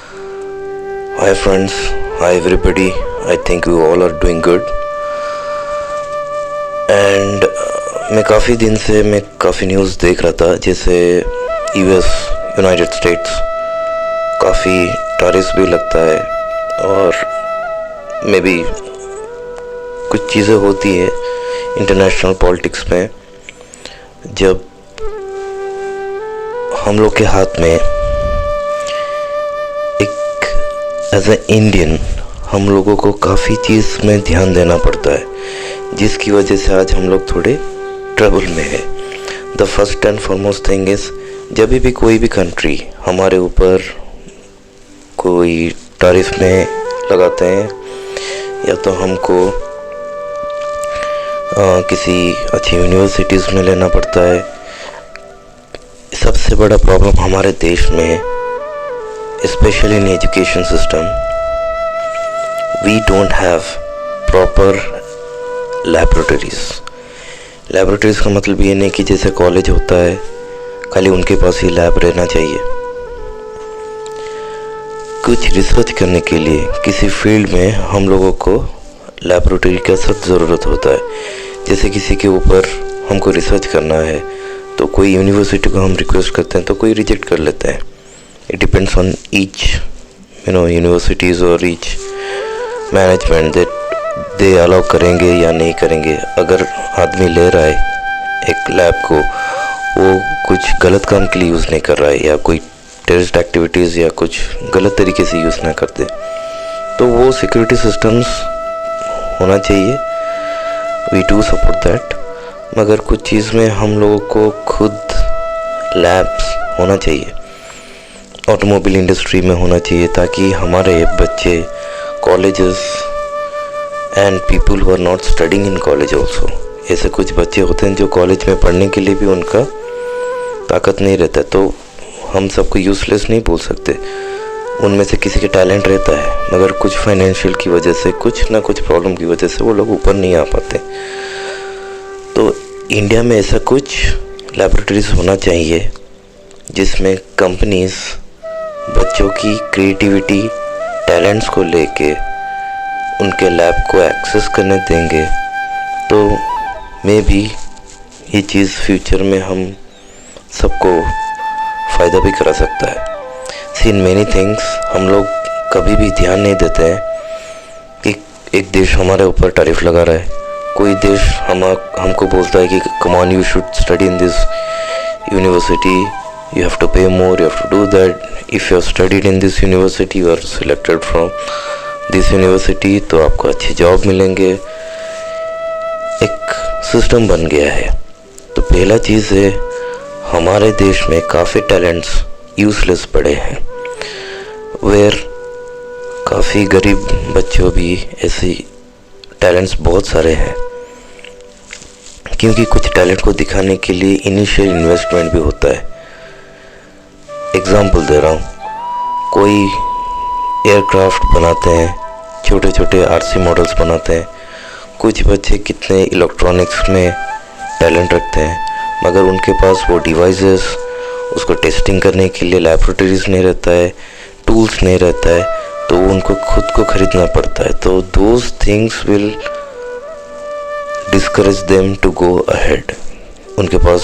Hi friends, hi everybody. I think you all are doing good. And मैं काफ़ी दिन से काफ़ी न्यूज़ देख रहा था, जैसे यूएस यूनाइटेड स्टेट्स काफ़ी टैरिफ भी लगता है और मे बी कुछ चीज़ें होती है इंटरनेशनल पॉलिटिक्स में जब हम लोग के हाथ में एज ए इंडियन हम लोगों को काफ़ी चीज़ में ध्यान देना पड़ता है, जिसकी वजह से आज हम लोग थोड़े ट्रबल में है। The first and foremost thing is, जब भी कोई भी कंट्री हमारे ऊपर कोई टैरिफ में लगाते हैं या तो हमको किसी अच्छी यूनिवर्सिटीज़ में लेना पड़ता है। सबसे बड़ा प्रॉब्लम हमारे देश में है, especially in education system, we don't have proper laboratories. Laboratories का मतलब ये नहीं कि जैसे कॉलेज होता है खाली उनके पास ही लैब रहना चाहिए। कुछ रिसर्च करने के लिए किसी फील्ड में हम लोगों को लैबोरेटरी का सख्त ज़रूरत होता है। जैसे किसी के ऊपर हमको रिसर्च करना है तो कोई यूनिवर्सिटी को हम रिक्वेस्ट करते हैं तो कोई रिजेक्ट कर लेते हैं। It depends on each universities or each management that they allow करेंगे या नहीं करेंगे। अगर आदमी ले रहा है एक लैब को, वो कुछ गलत काम के लिए यूज़ नहीं कर रहा है या कोई टेररिस्ट एक्टिविटीज़ या कुछ गलत तरीके से यूज़ ना करते, तो वो सिक्योरिटी सिस्टम्स होना चाहिए। वी डू सपोर्ट दैट, मगर कुछ चीज़ में हम लोगों को खुद लैब्स होना चाहिए। ऑटोमोबाइल इंडस्ट्री में होना चाहिए ताकि हमारे बच्चे colleges and people who are not studying in college also, ऐसे कुछ बच्चे होते हैं जो कॉलेज में पढ़ने के लिए भी उनका ताकत नहीं रहता, तो हम सबको यूज़लेस नहीं बोल सकते। उनमें से किसी के टैलेंट रहता है मगर कुछ फाइनेंशियल की वजह से, कुछ ना कुछ प्रॉब्लम की वजह से वो लोग ऊपर नहीं आ पाते। तो इंडिया में ऐसा कुछ लैबोरेटरीज होना चाहिए जिसमें कंपनीज बच्चों की क्रिएटिविटी टैलेंट्स को लेके उनके लैब को एक्सेस करने देंगे, तो मे बी ये चीज़ फ्यूचर में हम सबको फ़ायदा भी करा सकता है। सी इन मैनी थिंग्स हम लोग कभी भी ध्यान नहीं देते हैं कि एक देश हमारे ऊपर टैरिफ लगा रहा है, कोई देश हमको बोलता है कि come on you should study in this university, you have to pay more, you have to do that. If you have studied in this university, you are selected from this university, तो आपको अच्छी job मिलेंगे। एक system बन गया है। तो पहला चीज़ है, हमारे देश में काफ़ी टैलेंट्स यूज़लेस पड़े हैं, वेयर काफ़ी गरीब बच्चों भी ऐसी टैलेंट्स बहुत सारे हैं, क्योंकि कुछ टैलेंट को दिखाने के लिए इनिशियल इन्वेस्टमेंट भी होता है। एग्ज़ाम्पल दे रहा हूँ, कोई एयरक्राफ्ट बनाते हैं, छोटे छोटे आरसी मॉडल्स बनाते हैं। कुछ बच्चे कितने इलेक्ट्रॉनिक्स में टैलेंट रखते हैं, मगर उनके पास वो डिवाइसेस, उसको टेस्टिंग करने के लिए लैबोरेटरीज नहीं रहता है, टूल्स नहीं रहता है, तो उनको खुद को ख़रीदना पड़ता है। तो those things will discourage them to go ahead. उनके पास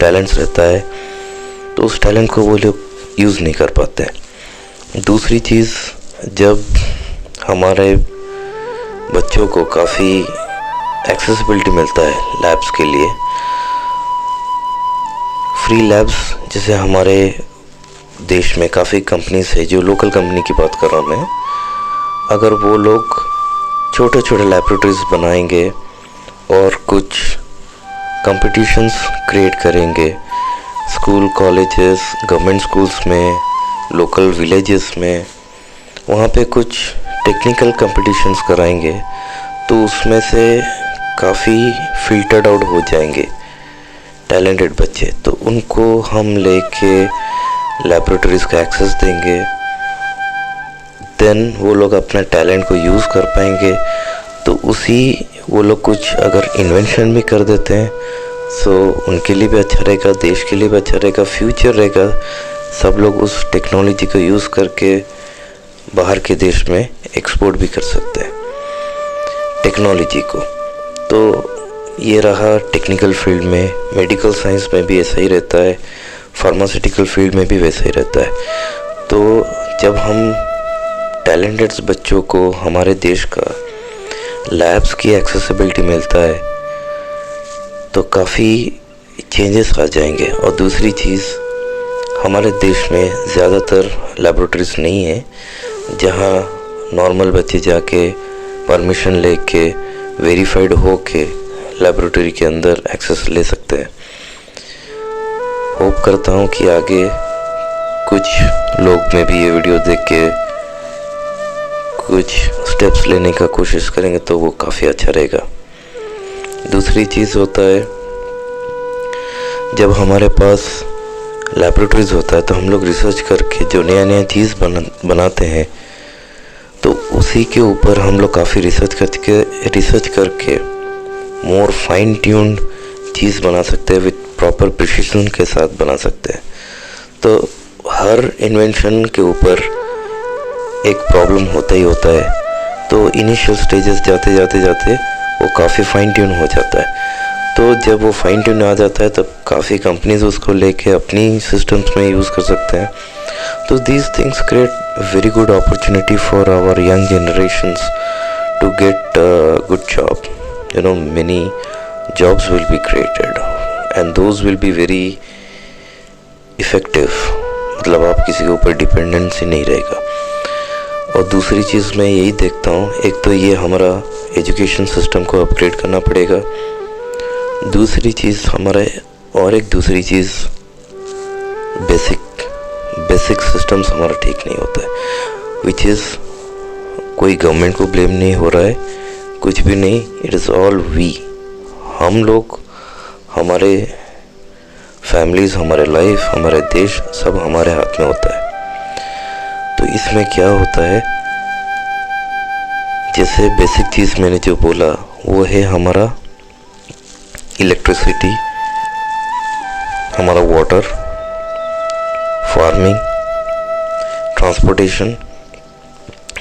टैलेंट्स रहता है तो उस टैलेंट को वो लोग यूज़ नहीं कर पाते। दूसरी चीज़, जब हमारे बच्चों को काफ़ी एक्सेसिबिलिटी मिलता है लैब्स के लिए, फ्री लैब्स, जैसे हमारे देश में काफ़ी कंपनीज है, जो लोकल कंपनी की बात कर रहा हूँ मैं, अगर वो लोग छोटे छोटे लैबोरेटरीज बनाएंगे और कुछ कंपटीशंस क्रिएट करेंगे स्कूल कॉलेजेस, गवर्नमेंट स्कूल्स में, लोकल विलेजेस में, वहाँ पे कुछ टेक्निकल कंपटीशंस कराएंगे, तो उसमें से काफ़ी फिल्टर्ड आउट हो जाएंगे टैलेंटेड बच्चे। तो उनको हम लेके लैबोरेटरीज़ का एक्सेस देंगे, देन वो लोग अपना टैलेंट को यूज़ कर पाएंगे। तो वो लोग कुछ अगर इन्वेंशन भी कर देते हैं, सो उनके लिए भी अच्छा रहेगा, देश के लिए भी अच्छा रहेगा, फ्यूचर रहेगा, सब लोग उस टेक्नोलॉजी को यूज़ करके बाहर के देश में एक्सपोर्ट भी कर सकते हैं टेक्नोलॉजी को। तो ये रहा टेक्निकल फील्ड में, मेडिकल साइंस में भी ऐसा ही रहता है, फार्मास्यूटिकल फील्ड में भी वैसा ही रहता है। तो जब हम टैलेंटेड बच्चों को हमारे देश का लैब्स की एक्सेसिबिलिटी मिलता है तो काफ़ी चेंजेस आ जाएंगे। और दूसरी चीज़, हमारे देश में ज़्यादातर लैबोरेटरीज नहीं है जहाँ नॉर्मल बच्चे जाके परमिशन लेके वेरीफाइड हो के लैबोरेटरी के अंदर एक्सेस ले सकते हैं। होप करता हूँ कि आगे कुछ लोग में भी ये वीडियो देख के कुछ स्टेप्स लेने का कोशिश करेंगे तो वो काफ़ी अच्छा रहेगा। दूसरी चीज़ होता है, जब हमारे पास लैबोरेटरीज होता है तो हम लोग रिसर्च करके जो नया नया चीज़ बनाते हैं तो उसी के ऊपर हम लोग काफ़ी रिसर्च करके मोर फाइन ट्यून्ड चीज़ बना सकते हैं, विथ प्रॉपर प्रिसिशन के साथ बना सकते हैं। तो हर इन्वेंशन के ऊपर एक प्रॉब्लम होता ही होता है, तो इनिशियल स्टेजेस जाते जाते वो काफ़ी फाइन ट्यून हो जाता है। तो जब वो फाइन ट्यून आ जाता है तब काफ़ी कंपनीज उसको लेके अपनी सिस्टम्स में यूज़ कर सकते हैं। तो these things create very good opportunity for our young generations to get good job. You know, many jobs will be created and those will be very effective। मतलब आप किसी के ऊपर डिपेंडेंसी नहीं रहेगा। और दूसरी चीज़ मैं यही देखता हूँ, एक तो ये हमारा एजुकेशन सिस्टम को अपग्रेड करना पड़ेगा। दूसरी चीज़ दूसरी चीज़ बेसिक सिस्टम्स हमारा ठीक नहीं होता है, विच इज़ कोई गवर्नमेंट को ब्लेम नहीं हो रहा है, कुछ भी नहीं, इट इज़ ऑल वी। हम लोग, हमारे फैमिलीज़, हमारे लाइफ, हमारे देश सब हमारे हाथ में होता है। तो इसमें क्या होता है, जैसे बेसिक चीज़ मैंने जो बोला वो है हमारा इलेक्ट्रिसिटी, हमारा वाटर, फार्मिंग, ट्रांसपोर्टेशन,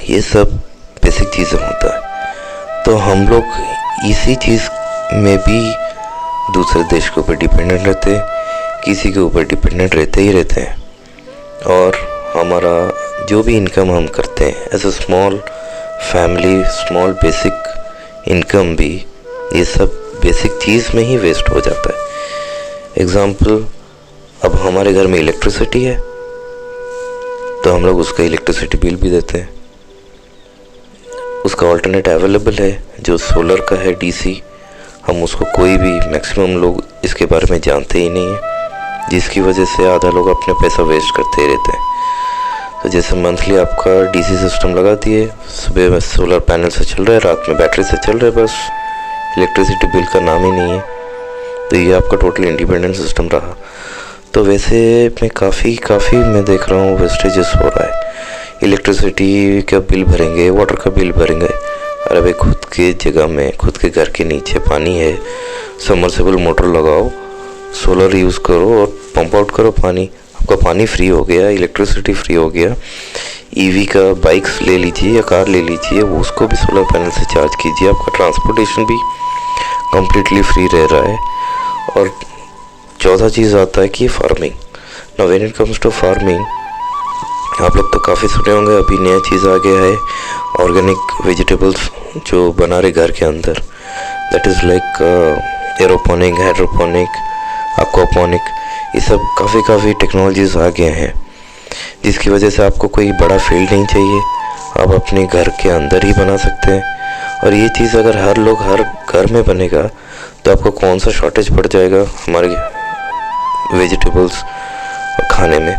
ये सब बेसिक चीज़ें होता है। तो हम लोग इसी चीज़ में भी दूसरे देश के ऊपर डिपेंडेंट रहते हैं, किसी के ऊपर डिपेंडेंट रहते ही रहते हैं। और हमारा जो भी इनकम हम करते हैं as a small family, small basic income भी ये सब बेसिक चीज़ में ही वेस्ट हो जाता है। एग्ज़ाम्पल, अब हमारे घर में इलेक्ट्रिसिटी है तो हम लोग उसका इलेक्ट्रिसिटी बिल भी देते हैं। उसका ऑल्टरनेट अवेलेबल है जो सोलर का है, डीसी, हम उसको कोई भी, मैक्सिमम लोग इसके बारे में जानते ही नहीं है, जिसकी वजह से आधा लोग अपने पैसा वेस्ट करते ही रहते हैं। तो जैसे मंथली आपका डीसी सिस्टम लगा दिए, सुबह में सोलर पैनल से चल रहा है, रात में बैटरी से चल रहा है, बस इलेक्ट्रिसिटी बिल का नाम ही नहीं है। तो ये आपका टोटल इंडिपेंडेंट सिस्टम रहा। तो वैसे मैं काफ़ी मैं देख रहा हूँ वेस्टेजेस हो रहा है। इलेक्ट्रिसिटी का बिल भरेंगे, वाटर का बिल भरेंगे, अरे भाई खुद के जगह में, खुद के घर के नीचे पानी है, सबमर्सिबल मोटर लगाओ, सोलर यूज़ करो और पंप आउट करो पानी, आपका पानी फ्री हो गया, इलेक्ट्रिसिटी फ्री हो गया। ईवी का बाइक्स ले लीजिए या कार ले लीजिए, वो उसको भी सोलर पैनल से चार्ज कीजिए, आपका ट्रांसपोर्टेशन भी कम्प्लीटली फ्री रह रहा है। और चौथा चीज़ आता है कि farming. Now when it comes to farming, आप लोग तो काफ़ी सुने होंगे, अभी नया चीज़ आ गया है, ऑर्गेनिक वेजिटेबल्स जो बना रहे घर के अंदर, that is like aeroponic, hydroponic, aquaponic, ये सब काफ़ी टेक्नोलॉजीज़ आ गए हैं, जिसकी वजह से आपको कोई बड़ा फील्ड नहीं चाहिए, आप अपने घर के अंदर ही बना सकते हैं। और ये चीज़ अगर हर लोग हर घर में बनेगा तो आपको कौन सा शॉर्टेज पड़ जाएगा हमारे वेजिटेबल्स खाने में।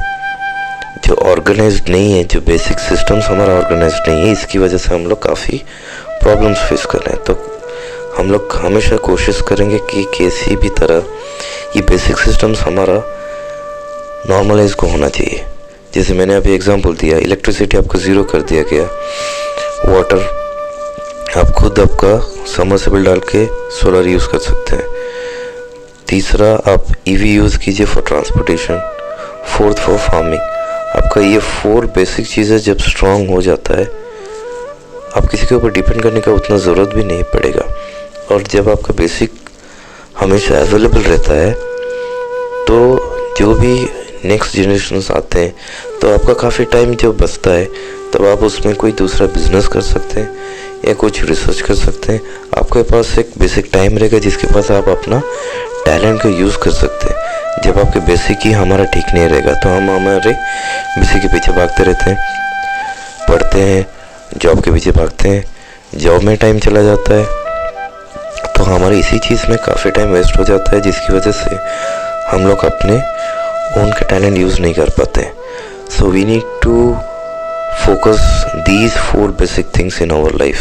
जो ऑर्गेनाइज्ड नहीं है, जो बेसिक सिस्टम्स हमारा ऑर्गेनाइज्ड नहीं है, इसकी वजह से हम लोग काफ़ी प्रॉब्लम्स फेस कर रहे हैं। तो हम लोग हमेशा कोशिश करेंगे कि किसी भी तरह ये बेसिक सिस्टम्स हमारा नॉर्मलाइज को होना चाहिए। जैसे मैंने अभी एग्जांपल दिया, इलेक्ट्रिसिटी आपको ज़ीरो कर दिया गया, वाटर आप खुद आपका सबमर्सिबल डाल के सोलर यूज़ कर सकते हैं। तीसरा, आप ईवी यूज़ कीजिए for transportation. Fourth for farming. आपका ये 4 बेसिक चीज़ें जब स्ट्रांग हो जाता है, आप किसी के ऊपर डिपेंड करने का उतना ज़रूरत भी नहीं पड़ेगा। और जब आपका बेसिक हमेशा अवेलेबल रहता है, तो जो भी नेक्स्ट जनरेशन्स आते हैं, तो आपका काफ़ी टाइम जब बचता है, तब आप उसमें कोई दूसरा बिजनेस कर सकते हैं या कुछ रिसर्च कर सकते हैं। आपके पास एक बेसिक टाइम रहेगा जिसके पास आप अपना टैलेंट का यूज़ कर सकते हैं। जब आपके बेसिक ही हमारा ठीक नहीं रहेगा, तो हम हमारे बेसिक के पीछे भागते रहते हैं, पढ़ते हैं, जॉब के पीछे भागते हैं, जॉब में टाइम चला जाता है, तो हमारे इसी चीज़ में काफ़ी टाइम वेस्ट हो जाता है, जिसकी वजह से हम लोग अपने ओन का टैलेंट यूज़ नहीं कर पाते। So we need to focus these 4 basic things in our life.